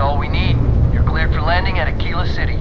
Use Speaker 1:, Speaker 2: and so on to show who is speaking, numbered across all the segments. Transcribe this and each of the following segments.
Speaker 1: all we need. You're cleared for landing at Aquila City.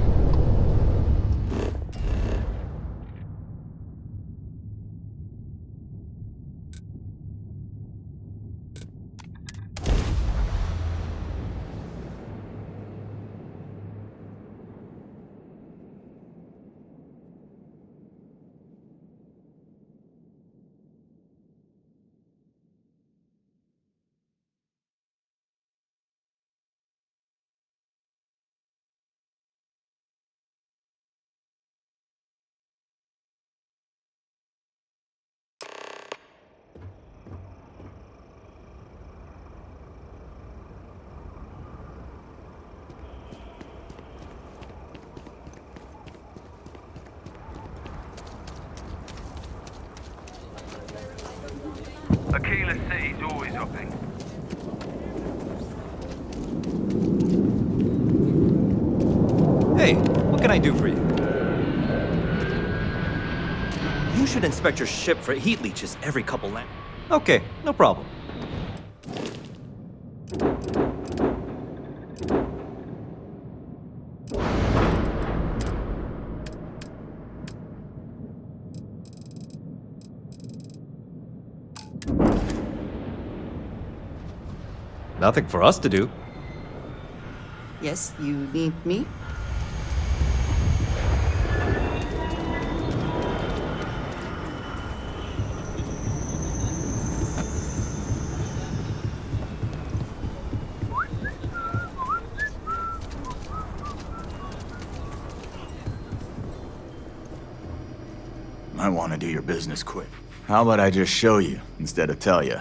Speaker 2: Aquila City's always hopping.
Speaker 3: Hey, what can I do for you? You should inspect your ship for heat leeches every couple land. Okay, no problem. Nothing for us to do.
Speaker 4: Yes, you need me?
Speaker 5: Might want to do your business quick. How about I just show you instead of tell you?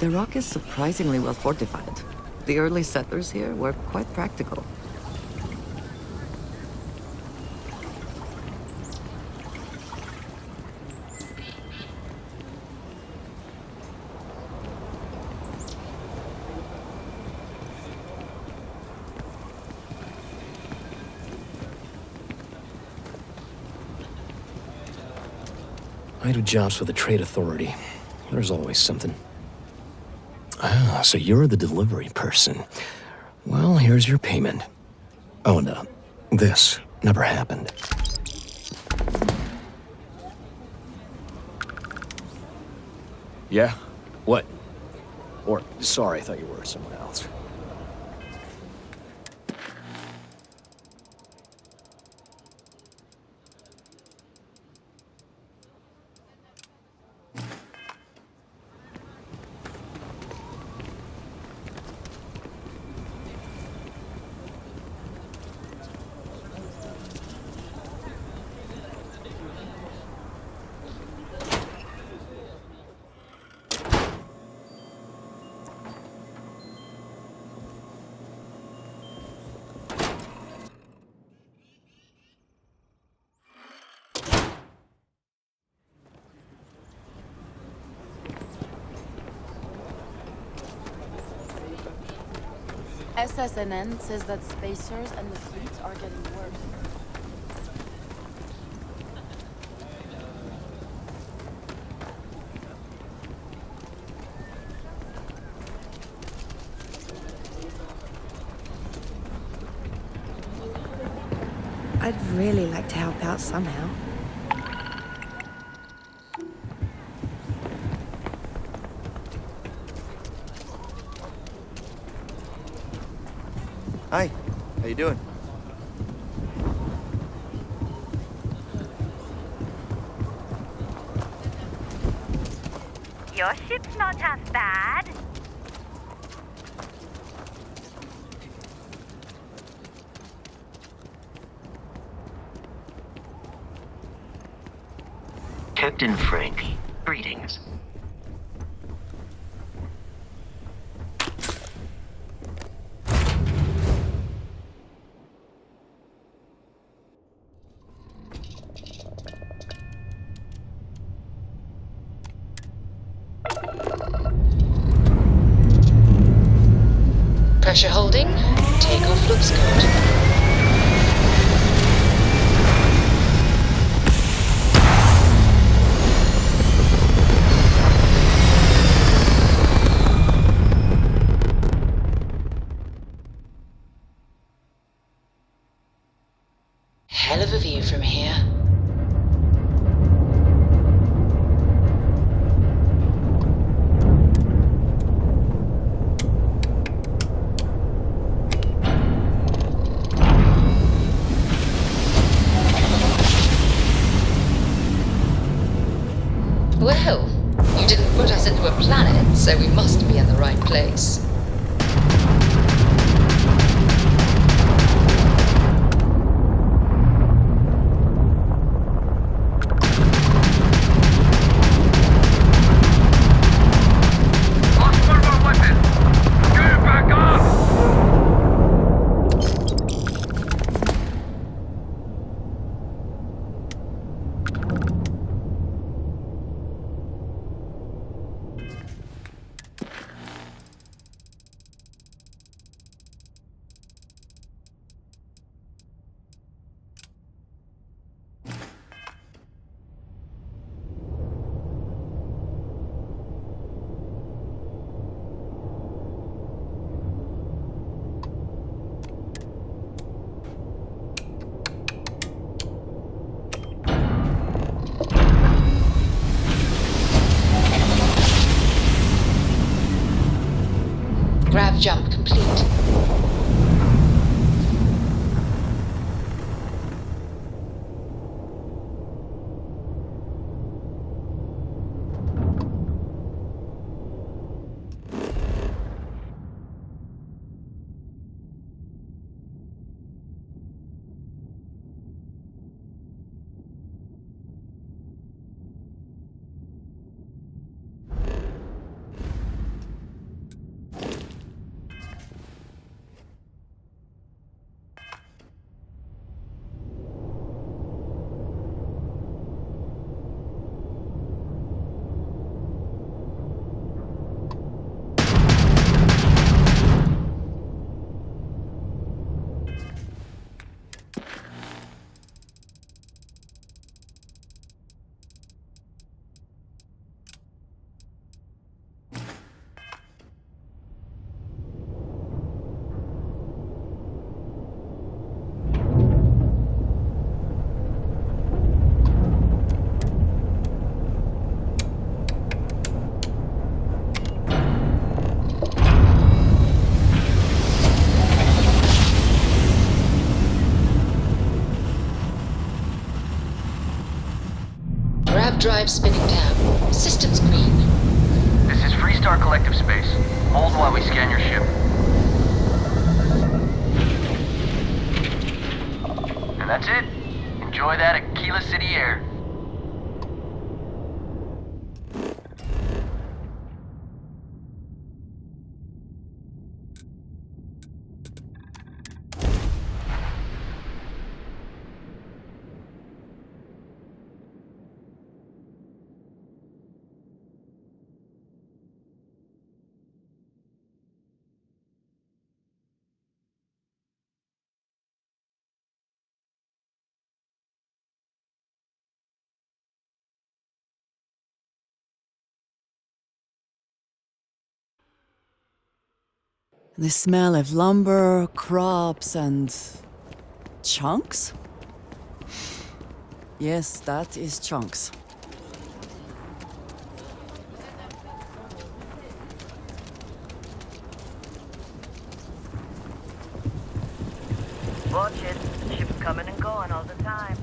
Speaker 4: The rock is surprisingly well fortified. The early settlers here were quite practical.
Speaker 6: I do jobs for the Trade Authority. There's always something. Ah, so you're the delivery person. Well, here's your payment. Oh, no. This never happened. Yeah? What? Or, sorry, I thought you were someone else.
Speaker 7: SSNN says that spacers and the fleet are getting worse.
Speaker 8: I'd really like to help out somehow.
Speaker 3: Hi, how you doing?
Speaker 9: Your ship's not half bad.
Speaker 1: Captain Frank, greetings.
Speaker 10: Pressure holding. Takeoff looks good. Hell of a view from here. Well, you didn't put us into a planet, so we must be in the right place.
Speaker 2: Lost one of our weapons! Get it back up!
Speaker 10: Grav drive spinning down. Systems green.
Speaker 2: This is Freestar Collective Space. Hold while we scan your ship. And that's it. Enjoy that Aquila City air.
Speaker 11: The smell of lumber, crops, and chunks? Yes, that is chunks.
Speaker 12: Watch it. Ships coming and going all the time.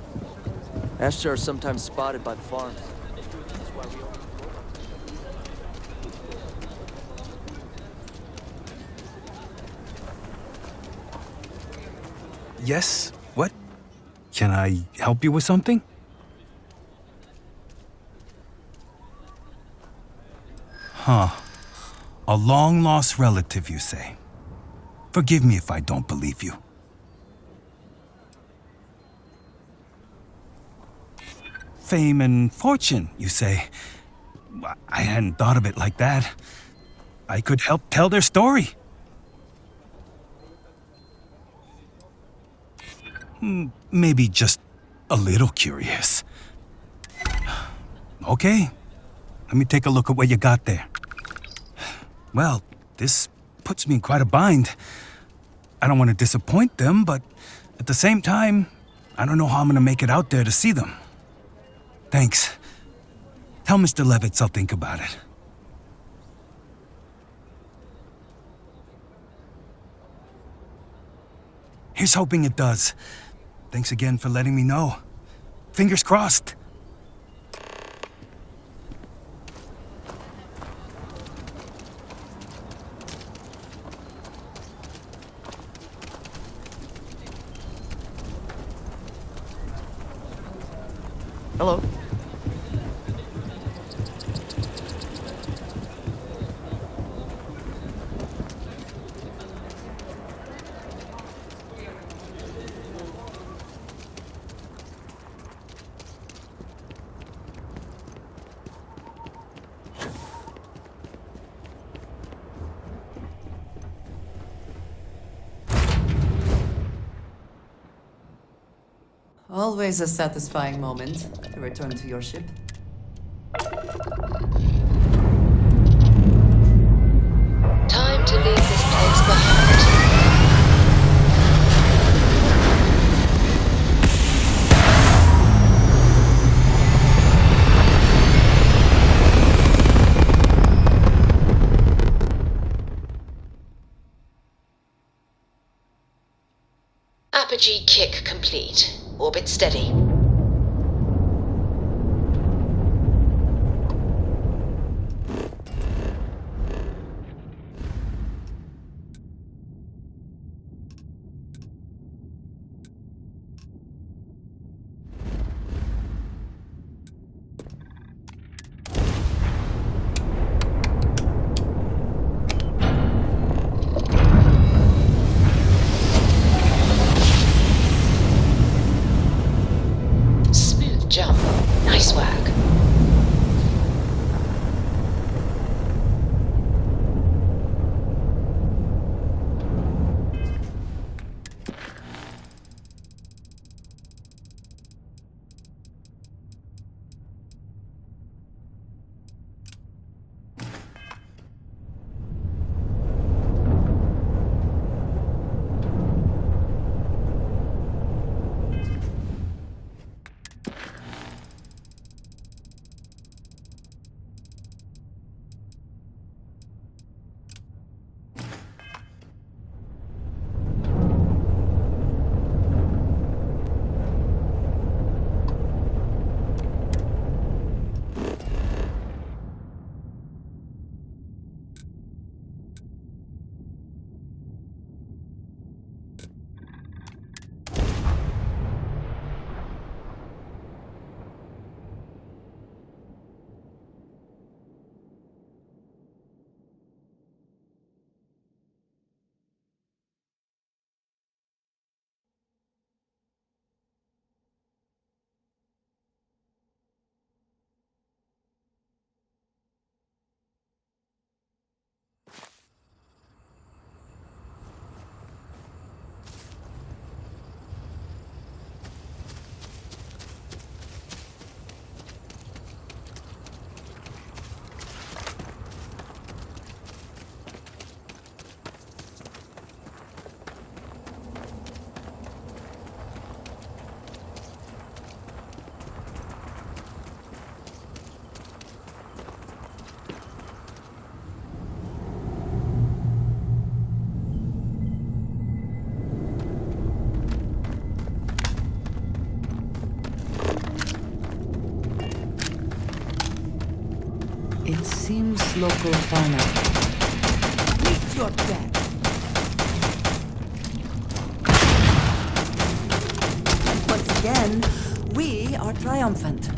Speaker 3: Asher are sometimes spotted by the farms.
Speaker 13: Yes? What? Can I help you with something? Huh. A long-lost relative, you say? Forgive me if I don't believe you. Fame and fortune, you say? I hadn't thought of it like that. I could help tell their story. Maybe just a little curious. Okay, let me take a look at what you got there. Well, this puts me in quite a bind. I don't want to disappoint them, but at the same time, I don't know how I'm going to make it out there to see them. Thanks. Tell Mr. Levitz I'll think about it. Here's hoping it does. Thanks again for letting me know. Fingers crossed.
Speaker 3: Hello.
Speaker 11: Always a satisfying moment to return to your ship.
Speaker 10: Time to leave this place behind. Apogee kick complete. Orbit steady. Jump. Nice work.
Speaker 11: It seems local fauna. Meet your death. Once again, we are triumphant.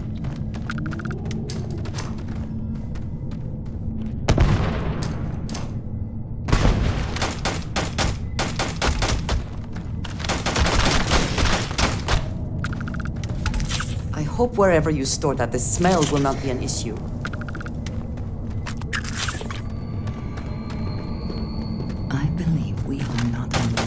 Speaker 11: I hope wherever you store that, the smell will not be an issue. I believe we are not alone.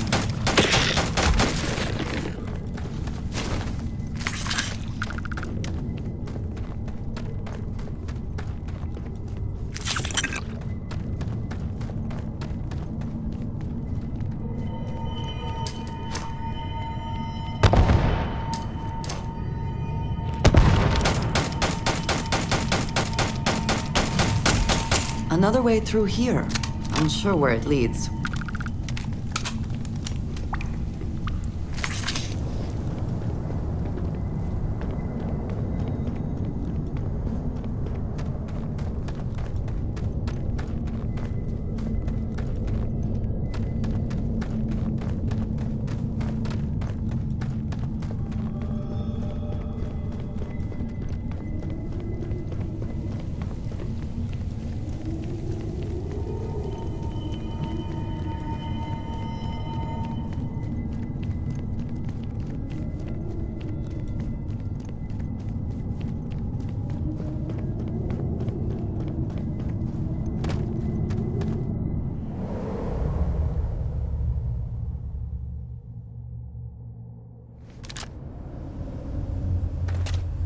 Speaker 11: Another way through here. Unsure where it leads.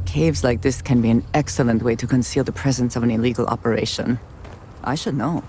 Speaker 11: Caves like this can be an excellent way to conceal the presence of an illegal operation. I should know.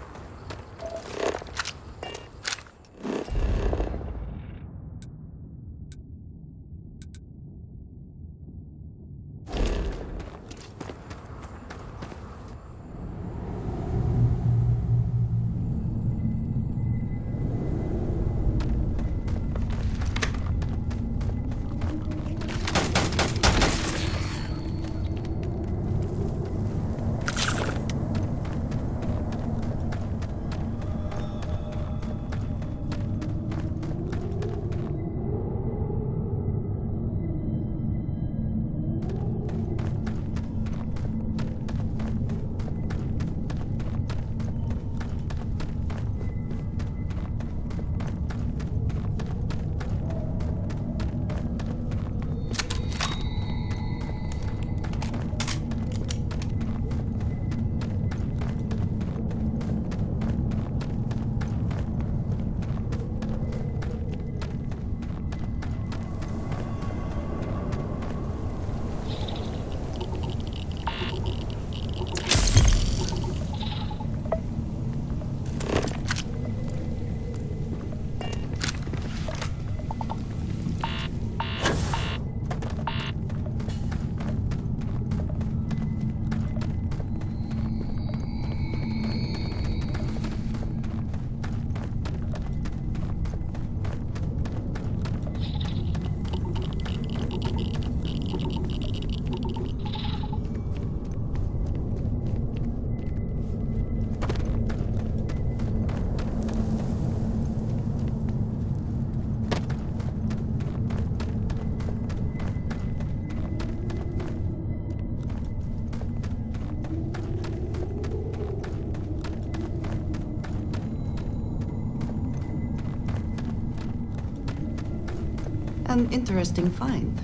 Speaker 11: An interesting find.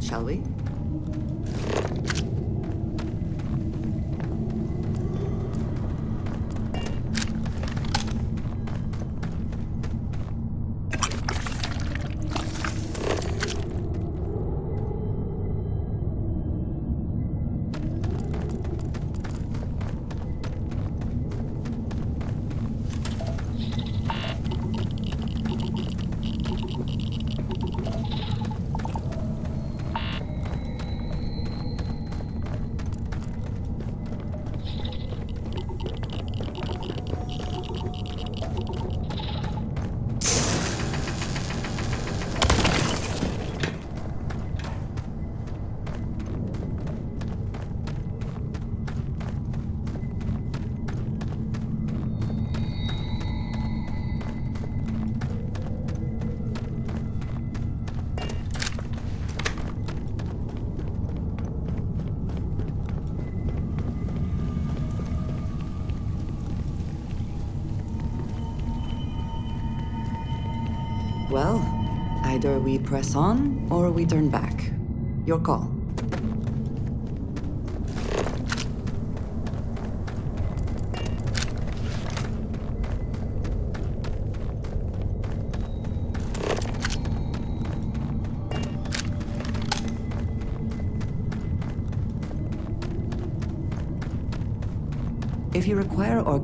Speaker 11: Shall we?
Speaker 4: Well, either we press on or we turn back. Your call. If you require or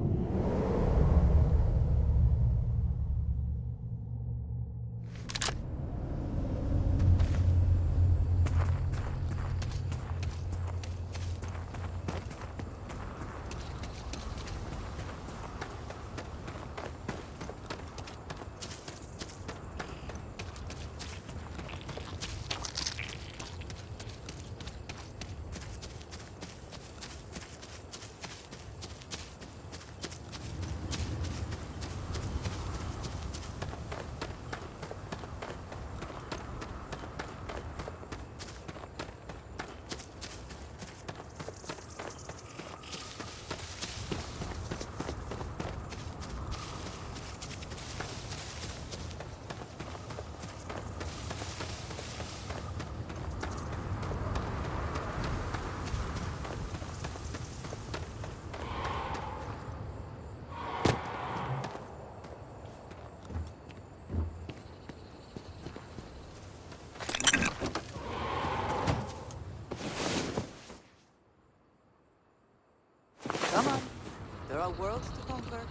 Speaker 11: Come on. There are worlds to conquer.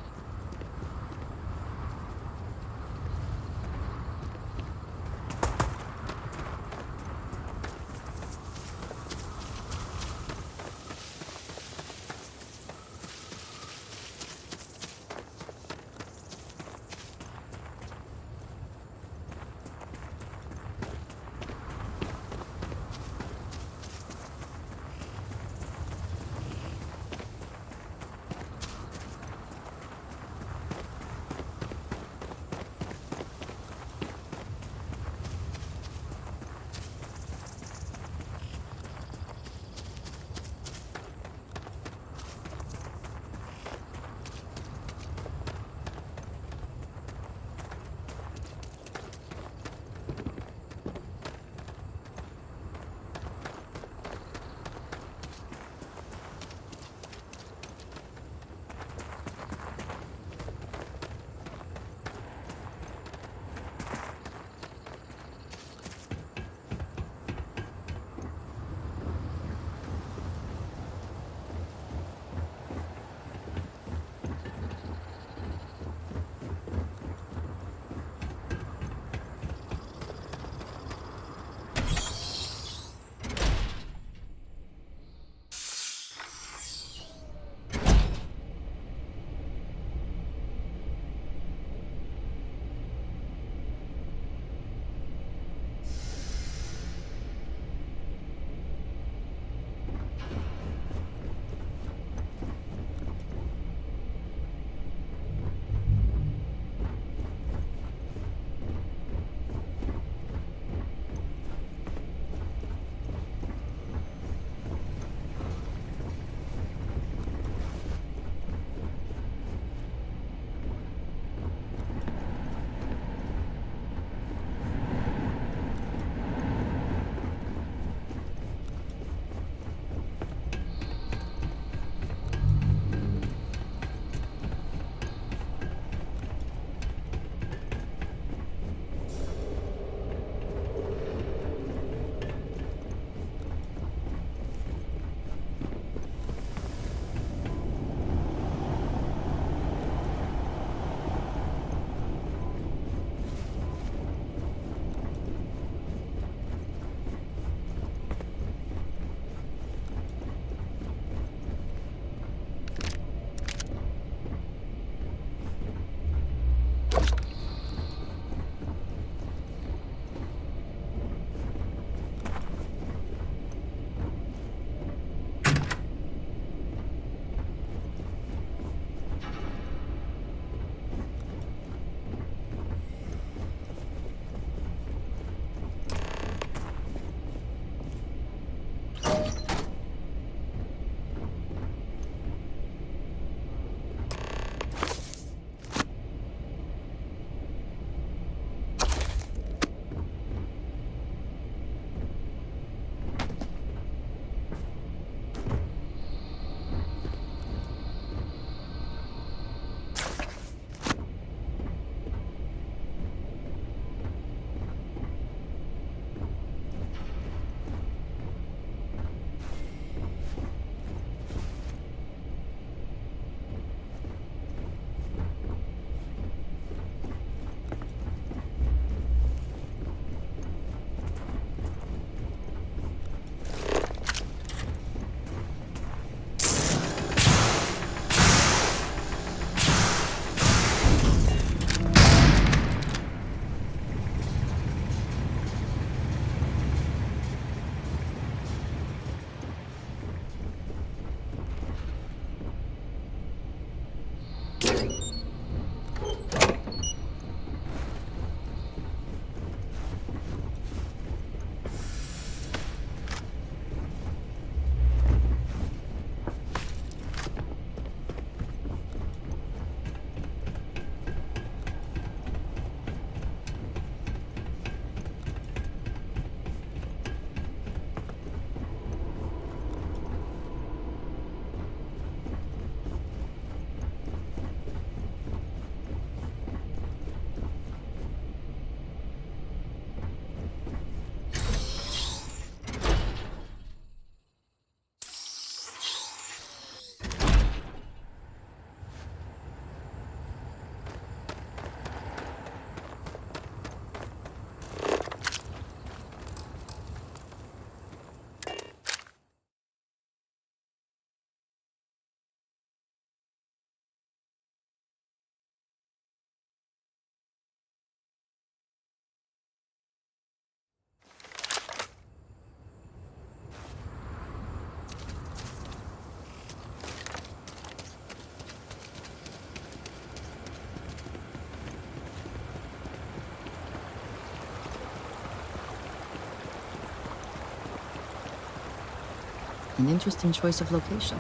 Speaker 11: An interesting choice of location.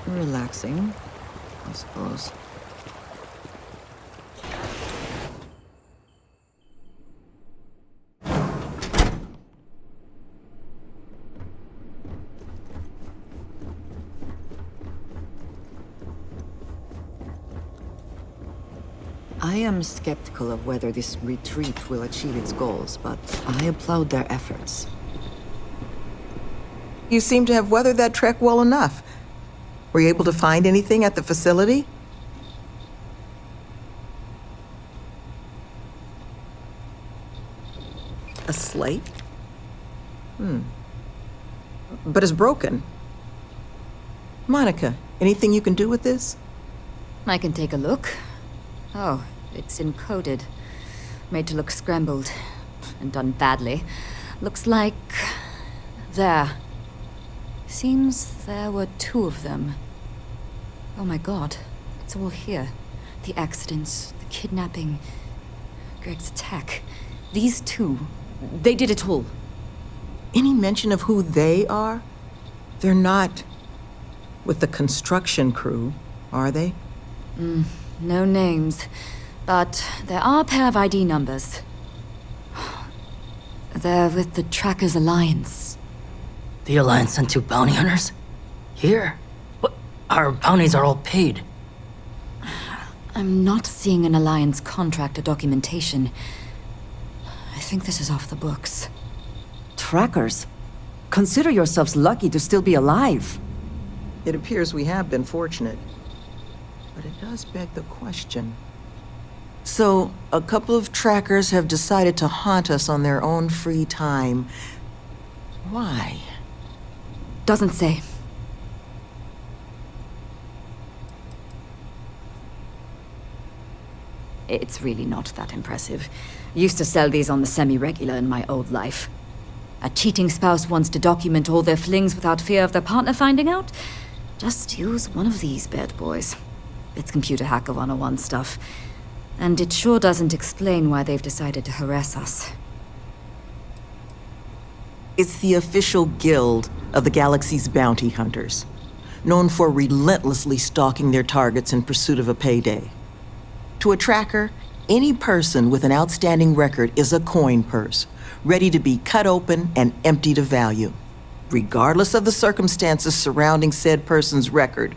Speaker 11: Relaxing, I suppose. I am skeptical of whether this retreat will achieve its goals, but I applaud their efforts.
Speaker 14: You seem to have weathered that trek well enough. Were you able to find anything at the facility? A slate? But it's broken. Monica, anything you can do with this?
Speaker 15: I can take a look. Oh, it's encoded. Made to look scrambled. And done badly. Looks like... there. Seems there were two of them. Oh my god, it's all here. The accidents, the kidnapping, Greg's attack. These two, they did it all.
Speaker 14: Any mention of who they are? They're not with the construction crew, are they?
Speaker 15: No names, but there are a pair of ID numbers. They're with the Trackers Alliance.
Speaker 16: The Alliance sent two bounty hunters? Here? What? Our bounties are all paid.
Speaker 15: I'm not seeing an Alliance contract or documentation. I think this is off the books.
Speaker 11: Trackers? Consider yourselves lucky to still be alive.
Speaker 14: It appears we have been fortunate. But it does beg the question. So, a couple of trackers have decided to haunt us on their own free time. Why?
Speaker 15: Doesn't say. It's really not that impressive. Used to sell these on the semi-regular in my old life. A cheating spouse wants to document all their flings without fear of their partner finding out? Just use one of these bad boys. It's computer hacker 101 stuff. And it sure doesn't explain why they've decided to harass us.
Speaker 14: It's the official guild of the galaxy's bounty hunters, known for relentlessly stalking their targets in pursuit of a payday. To a tracker, any person with an outstanding record is a coin purse, ready to be cut open and emptied of value. Regardless of the circumstances surrounding said person's record,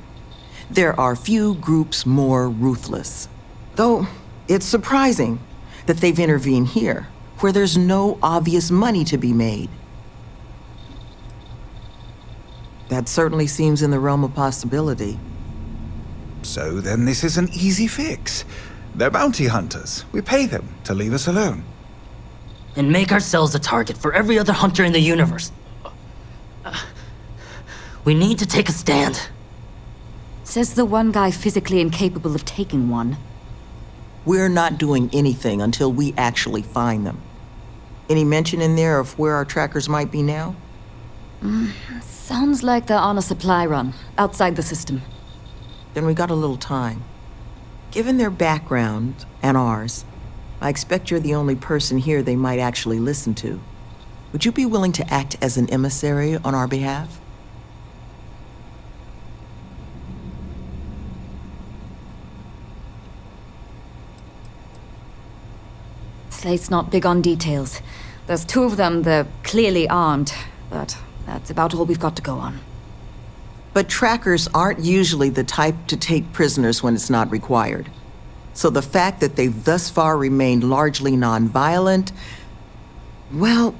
Speaker 14: there are few groups more ruthless. Though, it's surprising that they've intervened here, where there's no obvious money to be made. That certainly seems in the realm of possibility.
Speaker 17: So then this is an easy fix. They're bounty hunters. We pay them to leave us alone.
Speaker 16: And make ourselves a target for every other hunter in the universe. We need to take a stand.
Speaker 15: Says the one guy physically incapable of taking one.
Speaker 14: We're not doing anything until we actually find them. Any mention in there of where our trackers might be now?
Speaker 15: Sounds like they're on a supply run, outside the system.
Speaker 14: Then we got a little time. Given their background, and ours, I expect you're the only person here they might actually listen to. Would you be willing to act as an emissary on our behalf?
Speaker 15: Slate's not big on details. There's two of them, they're clearly armed, but that's about all we've got to go on.
Speaker 14: But trackers aren't usually the type to take prisoners when it's not required. So the fact that they've thus far remained largely non-violent, well,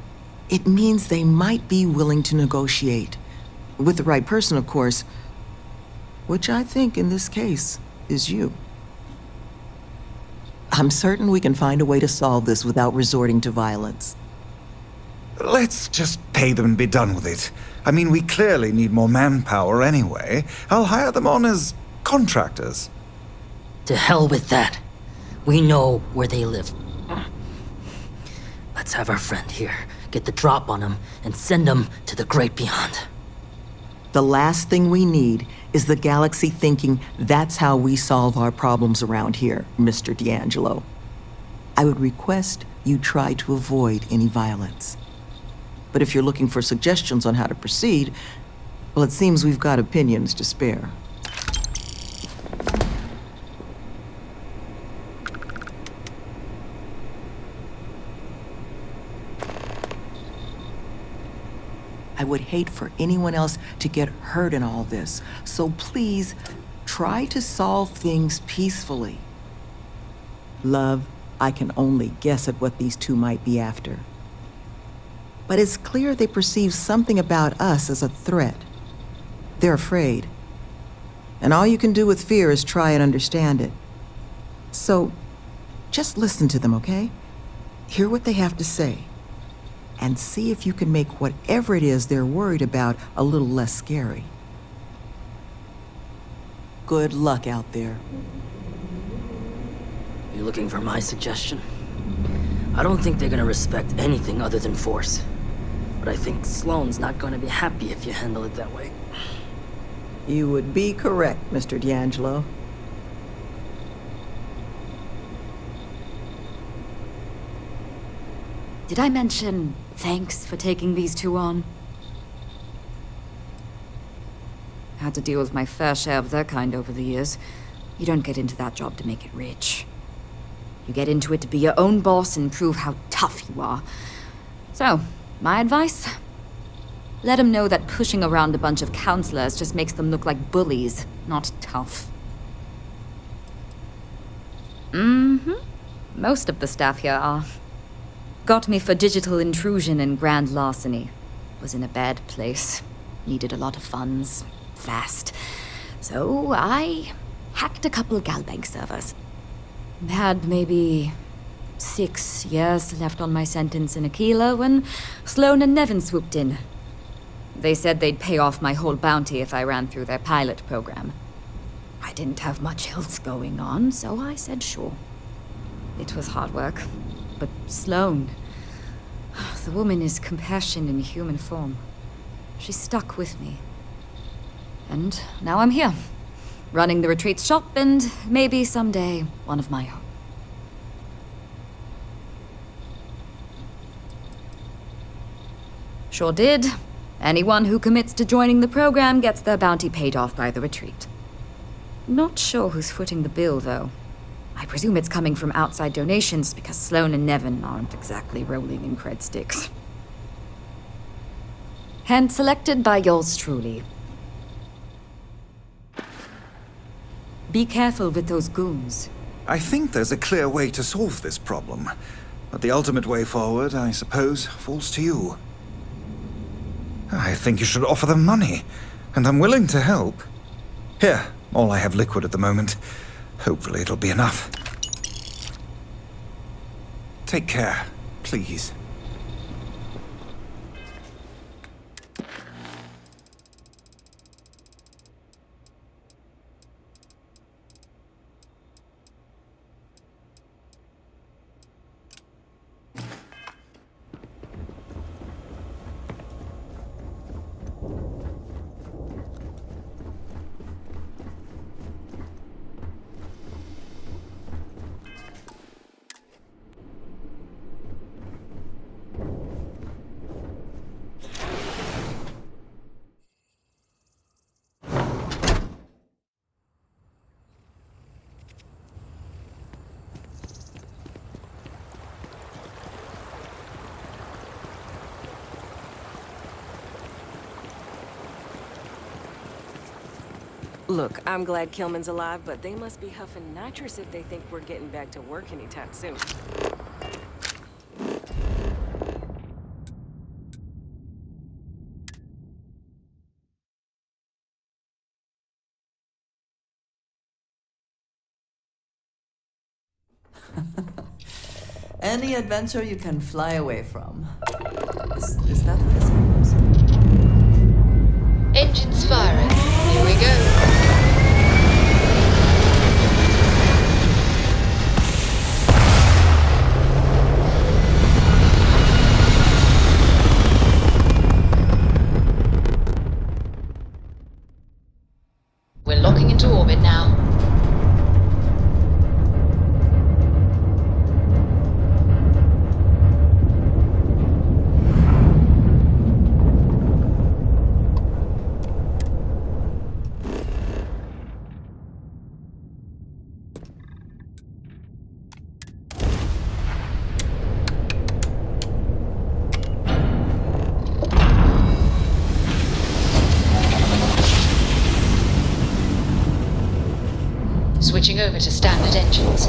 Speaker 14: it means they might be willing to negotiate. With the right person, of course, which I think in this case is you. I'm certain we can find a way to solve this without resorting to violence.
Speaker 17: Let's just pay them and be done with it. I mean, we clearly need more manpower anyway. I'll hire them on as contractors.
Speaker 16: To hell with that. We know where they live. Let's have our friend here get the drop on them and send them to the great beyond.
Speaker 14: The last thing we need is the galaxy thinking that's how we solve our problems around here, Mr. D'Angelo. I would request you try to avoid any violence. But if you're looking for suggestions on how to proceed, Well, it seems we've got opinions to spare. I would hate for anyone else to get hurt in all this, so please try to solve things peacefully. Love, I can only guess at what these two might be after. But it's clear they perceive something about us as a threat. They're afraid. And all you can do with fear is try and understand it. So, just listen to them, okay? Hear what they have to say. And see if you can make whatever it is they're worried about a little less scary. Good luck out there.
Speaker 16: You looking for my suggestion? I don't think they're gonna respect anything other than force. But I think Sloane's not gonna be happy if you handle it that way.
Speaker 14: You would be correct, Mr. D'Angelo.
Speaker 15: Did I mention thanks for taking these two on? Had to deal with my fair share of their kind over the years. You don't get into that job to make it rich. You get into it to be your own boss and prove how tough you are. So, my advice? Let them know that pushing around a bunch of counselors just makes them look like bullies, not tough. Most of the staff here are. Got me for digital intrusion and grand larceny. Was in a bad place. Needed a lot of funds. Fast. So I hacked a couple of Galbank servers. Had maybe 6 years left on my sentence in Aquila when Sloane and Nevin swooped in. They said they'd pay off my whole bounty if I ran through their pilot program. I didn't have much else going on, so I said sure. It was hard work, but Sloane, the woman is compassion in human form. She stuck with me. And now I'm here, running the retreat shop and maybe someday one of my own. Sure did. Anyone who commits to joining the program gets their bounty paid off by the retreat. Not sure who's footing the bill, though. I presume it's coming from outside donations because Sloane and Nevin aren't exactly rolling in cred sticks. Hand selected by yours truly. Be careful with those goons.
Speaker 17: I think there's a clear way to solve this problem. But the ultimate way forward, I suppose, falls to you. I think you should offer them money, and I'm willing to help. Here, all I have liquid at the moment. Hopefully it'll be enough. Take care, please.
Speaker 18: Look, I'm glad Kilman's alive, but they must be huffing nitrous if they think we're getting back to work anytime soon.
Speaker 11: Any adventure you can fly away from. Is that how this works?
Speaker 10: Engines firing. Here we go. We're locking into orbit now. switching over to standard engines.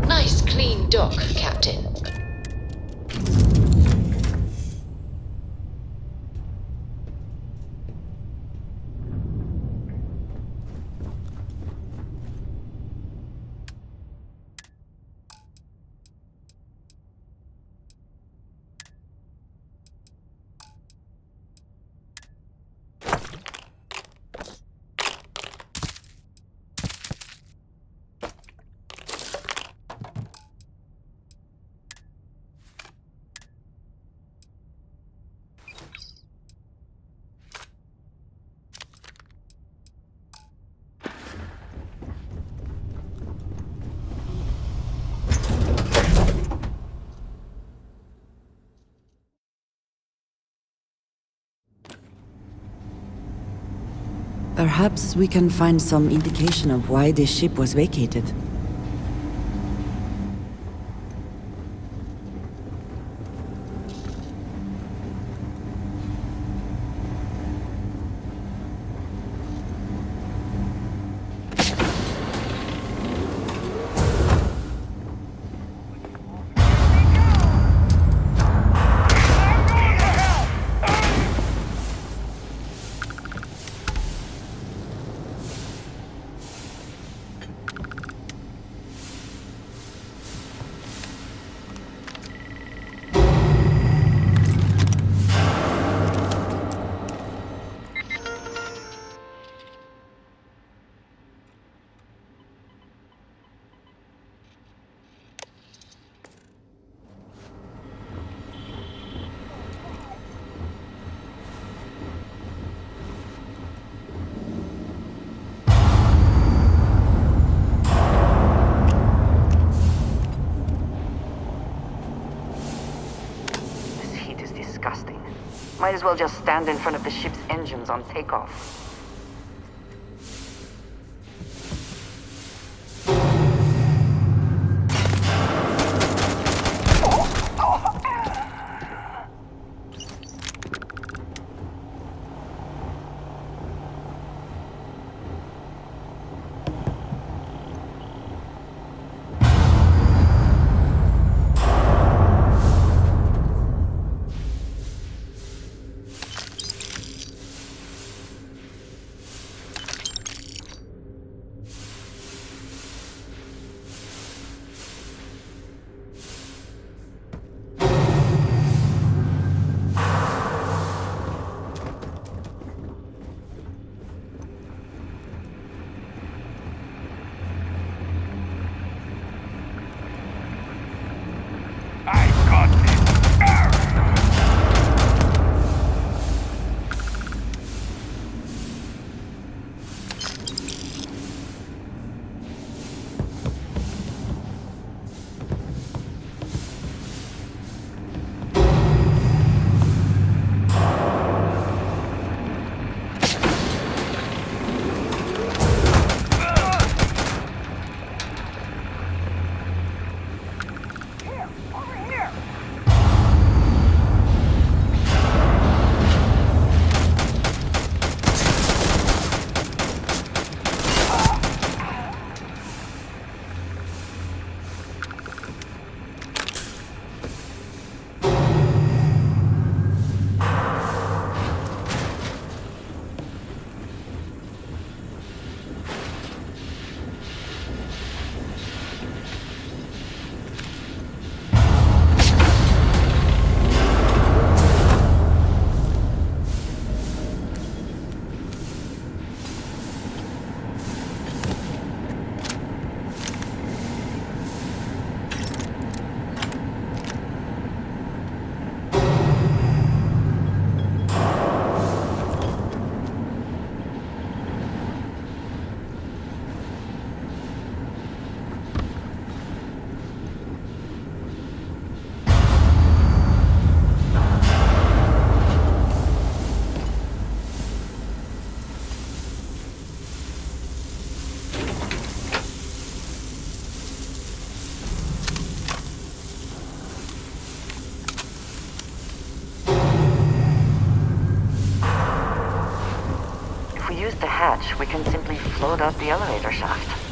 Speaker 10: Nice clean dock, Captain.
Speaker 11: Perhaps we can find some indication of why this ship was vacated.
Speaker 12: Disgusting. Might as well just stand in front of the ship's engines on takeoff. much, we can simply float out the elevator shaft.